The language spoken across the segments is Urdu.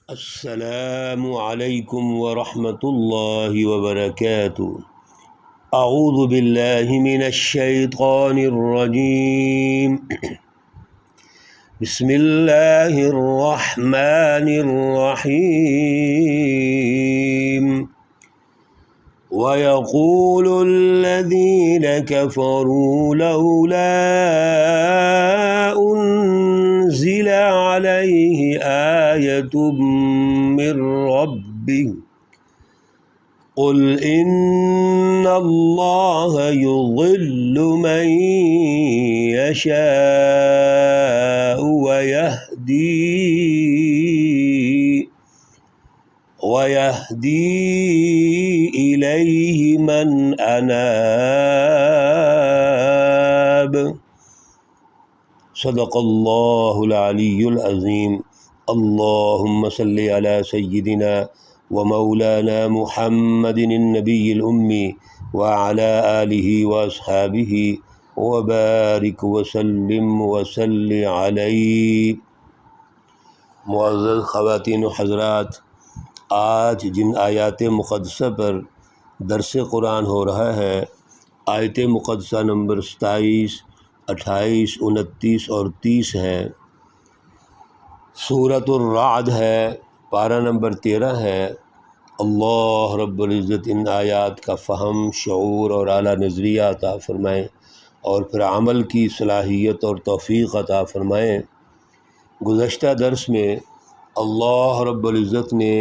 السلام علیکم ورحمۃ اللہ وبرکاتہ۔ اعوذ باللہ من الشیطان الرجیم، بسم اللہ الرحمن الرحیم۔ وَيَقُولُ الَّذِينَ كَفَرُوا لَوْلَا أُنزِلَ عَلَيْهِ آيَةٌ مِّن رَّبِّهِ قُلْ إِنَّ اللَّهَ يُضِلُّ مَن يَشَاءُ وَيَهْدِي إِلَيْهِ مَنْ أَنَابَ۔ صدق اللہ العلی العظیم۔ اللہم صلی علی سیدنا ومولانا محمد النبی الأمی وعلی آلہ واصحابہ وبارک وسلم وصلی علیہ۔ معزز خواتین و حضرات، آج جن آیات مقدسہ پر درس قرآن ہو رہا ہے، آیت مقدسہ نمبر 27، 28، 29 اور 30 ہے۔ سورۃ الرعد ہے، پارہ نمبر 13 ہے۔ اللہ رب العزت ان آیات کا فہم، شعور اور اعلیٰ نظریہ عطا فرمائیں، اور پھر عمل کی صلاحیت اور توفیق عطا فرمائیں۔ گزشتہ درس میں اللہ رب العزت نے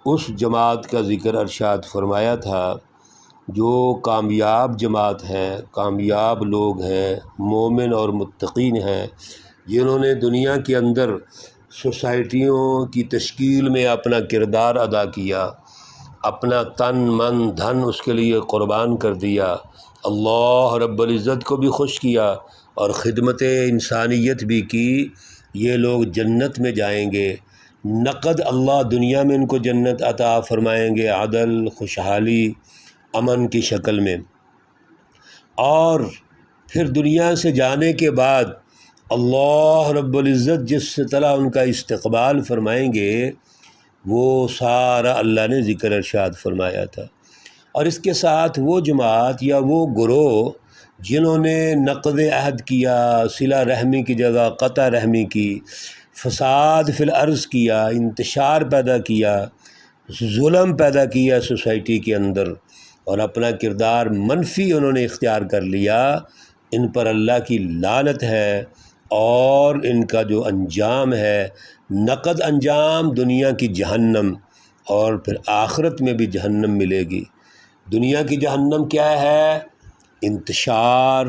اس جماعت کا ذکر ارشاد فرمایا تھا جو کامیاب جماعت ہے، کامیاب لوگ ہیں، مومن اور متقین ہیں، جنہوں نے دنیا کے اندر سوسائٹیوں کی تشکیل میں اپنا کردار ادا کیا، اپنا تن من دھن اس کے لیے قربان کر دیا، اللہ رب العزت کو بھی خوش کیا اور خدمت انسانیت بھی کی۔ یہ لوگ جنت میں جائیں گے، نقد اللہ دنیا میں ان کو جنت عطا فرمائیں گے، عدل، خوشحالی، امن کی شکل میں، اور پھر دنیا سے جانے کے بعد اللہ رب العزت جس طرح ان کا استقبال فرمائیں گے وہ سارا اللہ نے ذکر ارشاد فرمایا تھا۔ اور اس کے ساتھ وہ جماعت یا وہ گروہ جنہوں نے نقض عہد کیا، صلہ رحمی کی جگہ قطع رحمی کی، فساد فی الارض کیا، انتشار پیدا کیا، ظلم پیدا کیا سوسائٹی کے اندر، اور اپنا کردار منفی انہوں نے اختیار کر لیا، ان پر اللہ کی لعنت ہے، اور ان کا جو انجام ہے نقد انجام دنیا کی جہنم، اور پھر آخرت میں بھی جہنم ملے گی۔ دنیا کی جہنم کیا ہے؟ انتشار،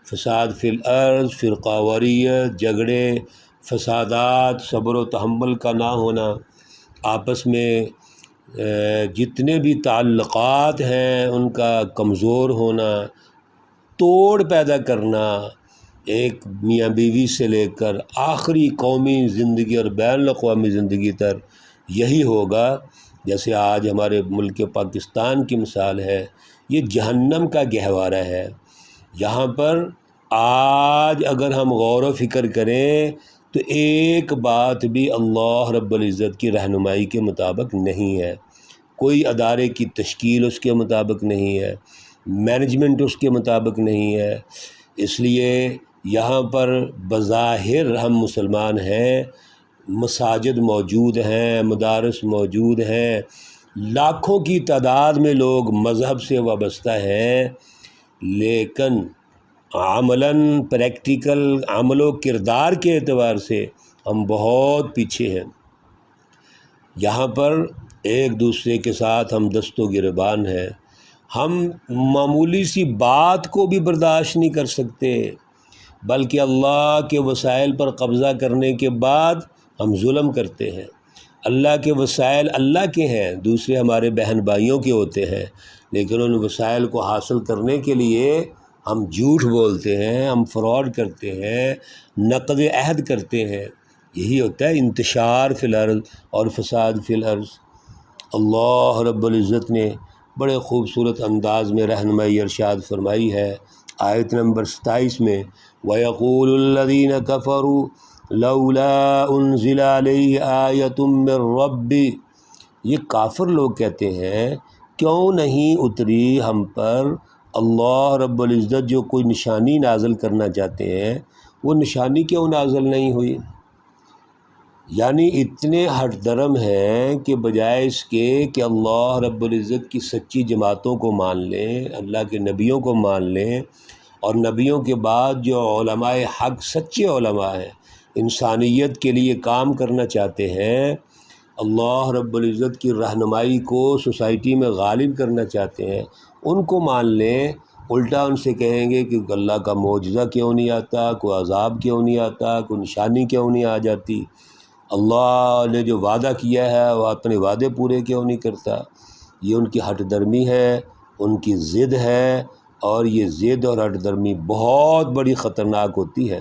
فساد فی الارض، فرقہ واریت، جھگڑے، فسادات، صبر و تحمل کا نہ ہونا، آپس میں جتنے بھی تعلقات ہیں ان کا کمزور ہونا، توڑ پیدا کرنا، ایک میاں بیوی سے لے کر آخری قومی زندگی اور بین الاقوامی زندگی تک یہی ہوگا۔ جیسے آج ہمارے ملک پاکستان کی مثال ہے، یہ جہنم کا گہوارہ ہے۔ یہاں پر آج اگر ہم غور و فکر کریں تو ایک بات بھی اللہ رب العزت کی رہنمائی کے مطابق نہیں ہے، کوئی ادارے کی تشکیل اس کے مطابق نہیں ہے، مینجمنٹ اس کے مطابق نہیں ہے۔ اس لیے یہاں پر بظاہر ہم مسلمان ہیں، مساجد موجود ہیں، مدارس موجود ہیں، لاکھوں کی تعداد میں لوگ مذہب سے وابستہ ہیں، لیکن عملاً پریکٹیکل عمل و کردار کے اعتبار سے ہم بہت پیچھے ہیں۔ یہاں پر ایک دوسرے کے ساتھ ہم دست و گریبان ہیں، ہم معمولی سی بات کو بھی برداشت نہیں کر سکتے، بلکہ اللہ کے وسائل پر قبضہ کرنے کے بعد ہم ظلم کرتے ہیں۔ اللہ کے وسائل اللہ کے ہیں، دوسرے ہمارے بہن بھائیوں کے ہوتے ہیں، لیکن ان وسائل کو حاصل کرنے کے لیے ہم جھوٹ بولتے ہیں، ہم فراڈ کرتے ہیں، نقض عہد کرتے ہیں۔ یہی ہوتا ہے انتشار فی الارض اور فساد فی الارض۔ اللہ رب العزت نے بڑے خوبصورت انداز میں رہنمائی ارشاد فرمائی ہے آیت نمبر 27 میں، وَيَقُولُ الَّذِينَ كَفَرُوا لولا انزل علیہ آیۃ من ربی، یہ کافر لوگ کہتے ہیں کیوں نہیں اتری ہم پر اللہ رب العزت جو کوئی نشانی نازل کرنا چاہتے ہیں، وہ نشانی کیوں نازل نہیں ہوئی؟ یعنی اتنے ہٹ درم ہیں کہ بجائے اس کے کہ اللہ رب العزت کی سچی جماعتوں کو مان لیں، اللہ کے نبیوں کو مان لیں، اور نبیوں کے بعد جو علماء حق سچے علماء ہیں، انسانیت کے لیے کام کرنا چاہتے ہیں، اللہ رب العزت کی رہنمائی کو سوسائٹی میں غالب کرنا چاہتے ہیں، ان کو مان لیں، الٹا ان سے کہیں گے کہ اللہ کا معجزہ کیوں نہیں آتا، کوئی عذاب کیوں نہیں آتا، کوئی نشانی کیوں نہیں آ جاتی، اللہ نے جو وعدہ کیا ہے وہ اپنے وعدے پورے کیوں نہیں کرتا۔ یہ ان کی ہٹ درمی ہے، ان کی ضد ہے، اور یہ ضد اور ہٹ درمی بہت بڑی خطرناک ہوتی ہے۔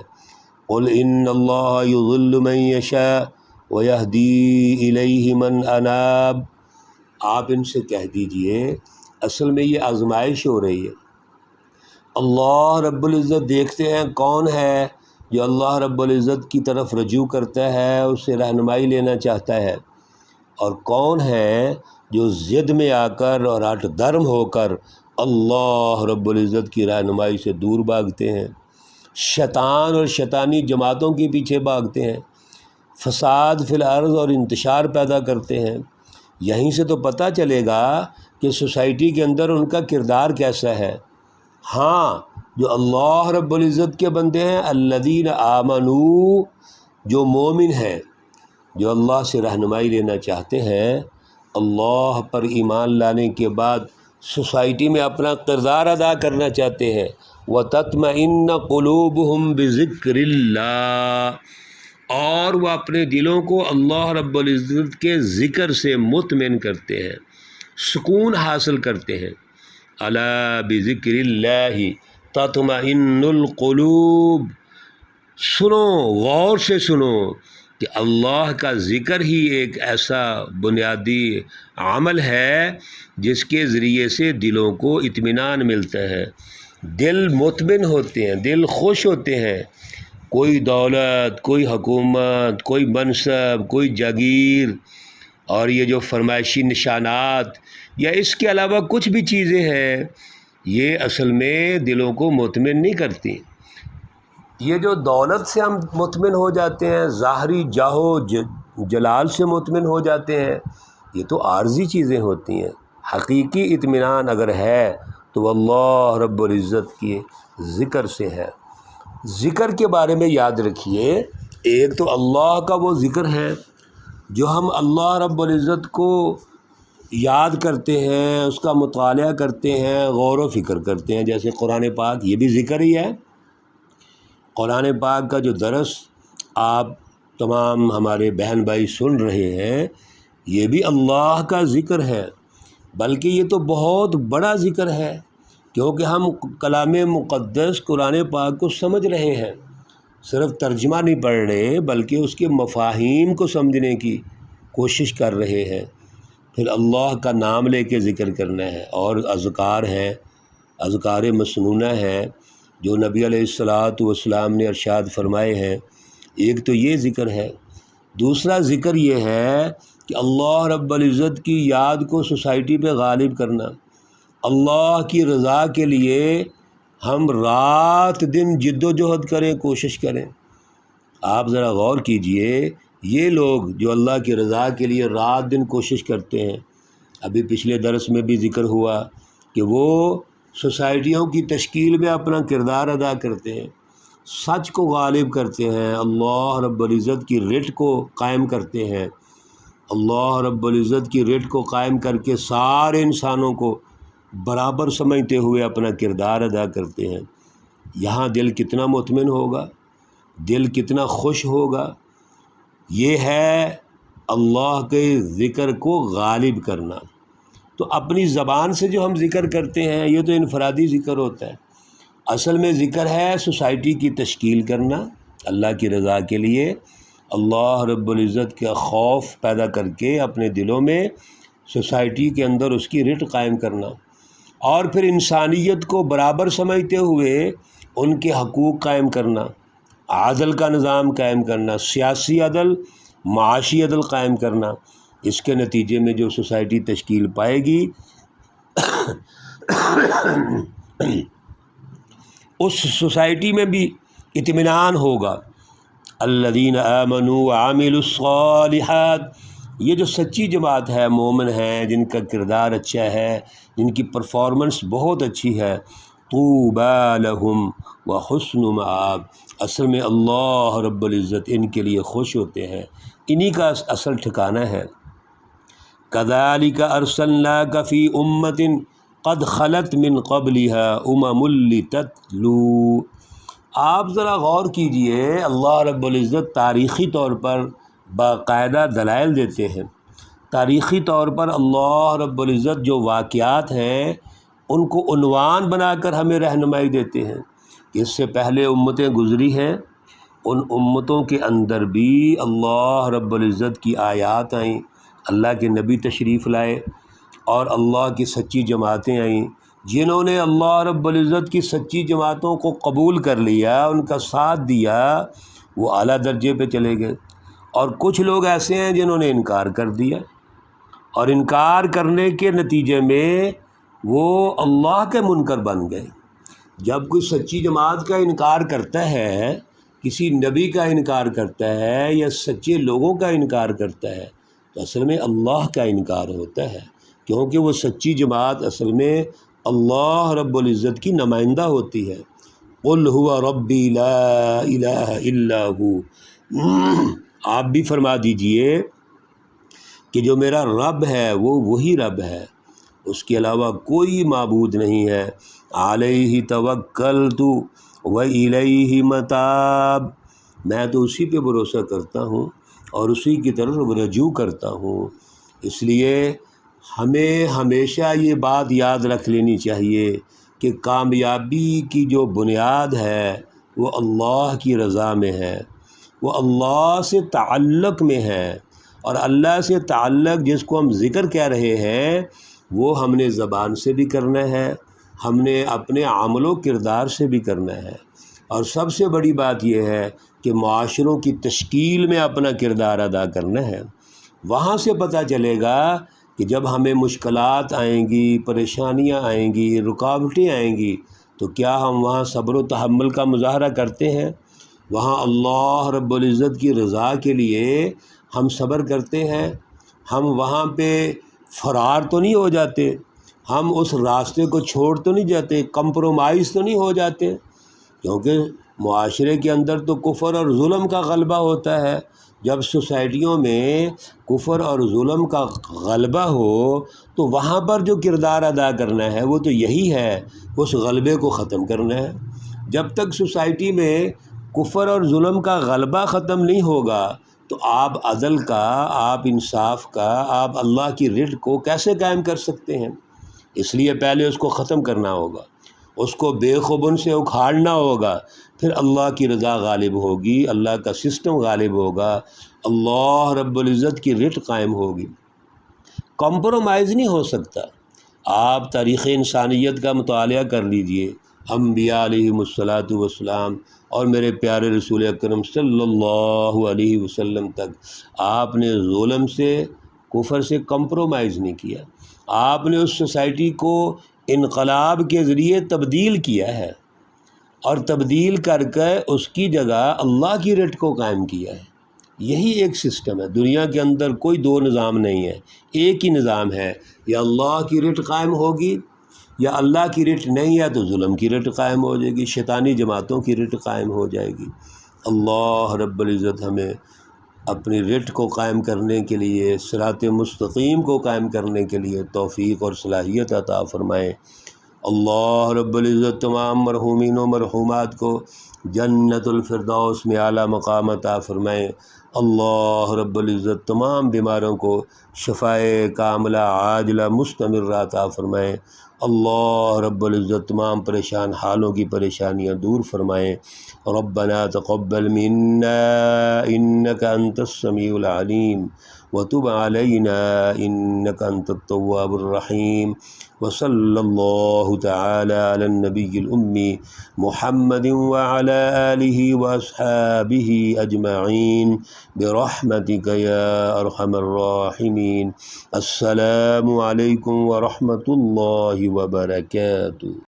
قل ان اللہ یضل من یشاء ویہدی الیہ من اناب، آپ ان سے کہہ دیجئے اصل میں یہ آزمائش ہو رہی ہے۔ اللہ رب العزت دیکھتے ہیں کون ہے جو اللہ رب العزت کی طرف رجوع کرتا ہے، اس سے رہنمائی لینا چاہتا ہے، اور کون ہے جو ضد میں آ کر اور ہٹ درم ہو کر اللہ رب العزت کی رہنمائی سے دور بھاگتے ہیں، شیطان اور شیطانی جماعتوں کے پیچھے بھاگتے ہیں، فساد فی الارض اور انتشار پیدا کرتے ہیں۔ یہیں سے تو پتہ چلے گا کہ سوسائٹی کے اندر ان کا کردار کیسا ہے۔ ہاں، جو اللہ رب العزت کے بندے ہیں، الذین آمنو، جو مومن ہیں، جو اللہ سے رہنمائی لینا چاہتے ہیں، اللہ پر ایمان لانے کے بعد سوسائٹی میں اپنا کردار ادا کرنا چاہتے ہیں، وَتَطْمَئِنَّ قُلُوبُهُمْ بِذِكْرِ اللَّهِ، اور وہ اپنے دلوں کو اللہ رب العزت کے ذکر سے مطمئن کرتے ہیں، سکون حاصل کرتے ہیں۔ الا بذکر اللہ تطمئن القلوب، سنو، غور سے سنو کہ اللہ کا ذکر ہی ایک ایسا بنیادی عمل ہے جس کے ذریعے سے دلوں کو اطمینان ملتا ہے، دل مطمئن ہوتے ہیں، دل خوش ہوتے ہیں۔ کوئی دولت، کوئی حکومت، کوئی منصب، کوئی جاگیر، اور یہ جو فرمائشی نشانات یا اس کے علاوہ کچھ بھی چیزیں ہیں، یہ اصل میں دلوں کو مطمئن نہیں کرتی۔ یہ جو دولت سے ہم مطمئن ہو جاتے ہیں، ظاہری جاہ و جلال سے مطمئن ہو جاتے ہیں، یہ تو عارضی چیزیں ہوتی ہیں۔ حقیقی اطمینان اگر ہے تو اللہ رب العزت کے ذکر سے ہے۔ ذکر کے بارے میں یاد رکھیے، ایک تو اللہ کا وہ ذکر ہے جو ہم اللہ رب العزت کو یاد کرتے ہیں، اس کا مطالعہ کرتے ہیں، غور و فکر کرتے ہیں، جیسے قرآن پاک، یہ بھی ذکر ہی ہے۔ قرآن پاک کا جو درس آپ تمام ہمارے بہن بھائی سن رہے ہیں، یہ بھی اللہ کا ذکر ہے، بلکہ یہ تو بہت بڑا ذکر ہے، کیونکہ ہم کلام مقدس قرآن پاک کو سمجھ رہے ہیں، صرف ترجمہ نہیں پڑھ رہے بلکہ اس کے مفاہیم کو سمجھنے کی کوشش کر رہے ہیں۔ پھر اللہ کا نام لے کے ذکر کرنا ہے، اور اذکار ہیں، اذکار مسنونہ ہیں جو نبی علیہ الصلاۃ والسلام نے ارشاد فرمائے ہیں۔ ایک تو یہ ذکر ہے، دوسرا ذکر یہ ہے کہ اللہ رب العزت کی یاد کو سوسائٹی پہ غالب کرنا، اللہ کی رضا کے لیے ہم رات دن جد و جہد کریں، کوشش کریں۔ آپ ذرا غور کیجئے، یہ لوگ جو اللہ کی رضا کے لیے رات دن کوشش کرتے ہیں، ابھی پچھلے درس میں بھی ذکر ہوا کہ وہ سوسائٹیوں کی تشکیل میں اپنا کردار ادا کرتے ہیں، سچ کو غالب کرتے ہیں، اللہ رب العزت کی رٹ کو قائم کرتے ہیں، اللہ رب العزت کی رٹ کو قائم کر کے سارے انسانوں کو برابر سمجھتے ہوئے اپنا کردار ادا کرتے ہیں۔ یہاں دل کتنا مطمئن ہوگا، دل کتنا خوش ہوگا۔ یہ ہے اللہ کے ذکر کو غالب کرنا۔ تو اپنی زبان سے جو ہم ذکر کرتے ہیں، یہ تو انفرادی ذکر ہوتا ہے، اصل میں ذکر ہے سوسائٹی کی تشکیل کرنا، اللہ کی رضا کے لیے اللہ رب العزت کا خوف پیدا کر کے اپنے دلوں میں سوسائٹی کے اندر اس کی رٹ قائم کرنا، اور پھر انسانیت کو برابر سمجھتے ہوئے ان کے حقوق قائم کرنا۔ عدل کا نظام قائم کرنا، سیاسی عدل، معاشی عدل قائم کرنا، اس کے نتیجے میں جو سوسائٹی تشکیل پائے گی اس سوسائٹی میں بھی اطمینان ہوگا۔ الذین آمنوا وعملوا الصالحات، یہ جو سچی جماعت ہے، مومن ہیں جن کا کردار اچھا ہے، جن کی پرفارمنس بہت اچھی ہے، طوبی لہم وحسن مآب، اصل میں اللہ رب العزت ان کے لیے خوش ہوتے ہیں، انہی کا اصل ٹھکانہ ہے۔ کذالک ارسلناک فی امۃ قد خلت من قبلها لتتلو، آپ ذرا غور کیجئے، اللہ رب العزت تاریخی طور پر باقاعدہ دلائل دیتے ہیں، تاریخی طور پر اللہ رب العزت جو واقعات ہیں ان کو عنوان بنا کر ہمیں رہنمائی دیتے ہیں کہ اس سے پہلے امتیں گزری ہیں، ان امتوں کے اندر بھی اللہ رب العزت کی آیات آئیں، اللہ کے نبی تشریف لائے اور اللہ کی سچی جماعتیں آئیں، جنہوں نے اللہ رب العزت کی سچی جماعتوں کو قبول کر لیا، ان کا ساتھ دیا، وہ اعلیٰ درجے پہ چلے گئے، اور کچھ لوگ ایسے ہیں جنہوں نے انکار کر دیا، اور انکار کرنے کے نتیجے میں وہ اللہ کے منکر بن گئے۔ جب کوئی سچی جماعت کا انکار کرتا ہے، کسی نبی کا انکار کرتا ہے یا سچے لوگوں کا انکار کرتا ہے، تو اصل میں اللہ کا انکار ہوتا ہے، کیونکہ وہ سچی جماعت اصل میں اللہ رب العزت کی نمائندہ ہوتی ہے۔ قل هو ربی لا الہ الا ہو، آپ بھی فرما دیجئے کہ جو میرا رب ہے وہ وہی رب ہے، اس کے علاوہ کوئی معبود نہیں ہے، علیہ توکلت والیہ متاب، میں تو اسی پہ بھروسہ کرتا ہوں اور اسی کی طرف رجوع کرتا ہوں۔ اس لیے ہمیں ہمیشہ یہ بات یاد رکھ لینی چاہیے کہ کامیابی کی جو بنیاد ہے وہ اللہ کی رضا میں ہے، وہ اللہ سے تعلق میں ہے، اور اللہ سے تعلق جس کو ہم ذکر کہہ رہے ہیں وہ ہم نے زبان سے بھی کرنا ہے، ہم نے اپنے عمل و کردار سے بھی کرنا ہے، اور سب سے بڑی بات یہ ہے کہ معاشروں کی تشکیل میں اپنا کردار ادا کرنا ہے۔ وہاں سے پتہ چلے گا کہ جب ہمیں مشکلات آئیں گی، پریشانیاں آئیں گی، رکاوٹیں آئیں گی، تو کیا ہم وہاں صبر و تحمل کا مظاہرہ کرتے ہیں؟ وہاں اللہ رب العزت کی رضا کے لیے ہم صبر کرتے ہیں؟ ہم وہاں پہ فرار تو نہیں ہو جاتے؟ ہم اس راستے کو چھوڑ تو نہیں جاتے؟ کمپرومائز تو نہیں ہو جاتے؟ کیونکہ معاشرے کے اندر تو کفر اور ظلم کا غلبہ ہوتا ہے۔ جب سوسائٹیوں میں کفر اور ظلم کا غلبہ ہو تو وہاں پر جو کردار ادا کرنا ہے وہ تو یہی ہے، اس غلبے کو ختم کرنا ہے۔ جب تک سوسائٹی میں کفر اور ظلم کا غلبہ ختم نہیں ہوگا تو آپ عدل کا، آپ انصاف کا، آپ اللہ کی رٹ کو کیسے قائم کر سکتے ہیں؟ اس لیے پہلے اس کو ختم کرنا ہوگا، اس کو بے خبن سے اکھاڑنا ہوگا، پھر اللہ کی رضا غالب ہوگی، اللہ کا سسٹم غالب ہوگا، اللہ رب العزت کی رٹ قائم ہوگی۔ کمپرومائز نہیں ہو سکتا۔ آپ تاریخ انسانیت کا مطالعہ کر لیجئے، انبیاء علیہم الصلاۃ والسلام اور میرے پیارے رسول اکرم صلی اللہ علیہ وسلم تک آپ نے ظلم سے، کفر سے کمپرومائز نہیں کیا۔ آپ نے اس سوسائٹی کو انقلاب کے ذریعے تبدیل کیا ہے، اور تبدیل کر کے اس کی جگہ اللہ کی رٹ کو قائم کیا ہے۔ یہی ایک سسٹم ہے، دنیا کے اندر کوئی دو نظام نہیں ہے، ایک ہی نظام ہے، یا اللہ کی رٹ قائم ہوگی، یا اللہ کی رٹ نہیں ہے تو ظلم کی رٹ قائم ہو جائے گی، شیطانی جماعتوں کی رٹ قائم ہو جائے گی۔ اللہ رب العزت ہمیں اپنی رٹ کو قائم کرنے کے لیے، صراط مستقیم کو قائم کرنے کے لیے توفیق اور صلاحیت عطا فرمائے۔ اللہ رب العزت تمام مرحومین و مرحومات کو جنت الفردوس میں اعلیٰ مقام عطا فرمائے۔ اللہ رب العزت تمام بیماروں کو شفائے کاملہ عاجلہ مستمرہ عطا فرمائے۔ اللہ رب العزت تمام پریشان حالوں کی پریشانیاں دور فرمائیں۔ ربنا تقبل منا انک انت السمیع العلیم وتب علینا انک انت التواب الرحیم، وصلی اللہ تعالی علی النبی الامی محمد وعلی آلہ واصحابہ اجمعین برحمتک یا ارحم الراحمین۔ السلام علیکم ورحمۃ اللہ وبرکاتہ۔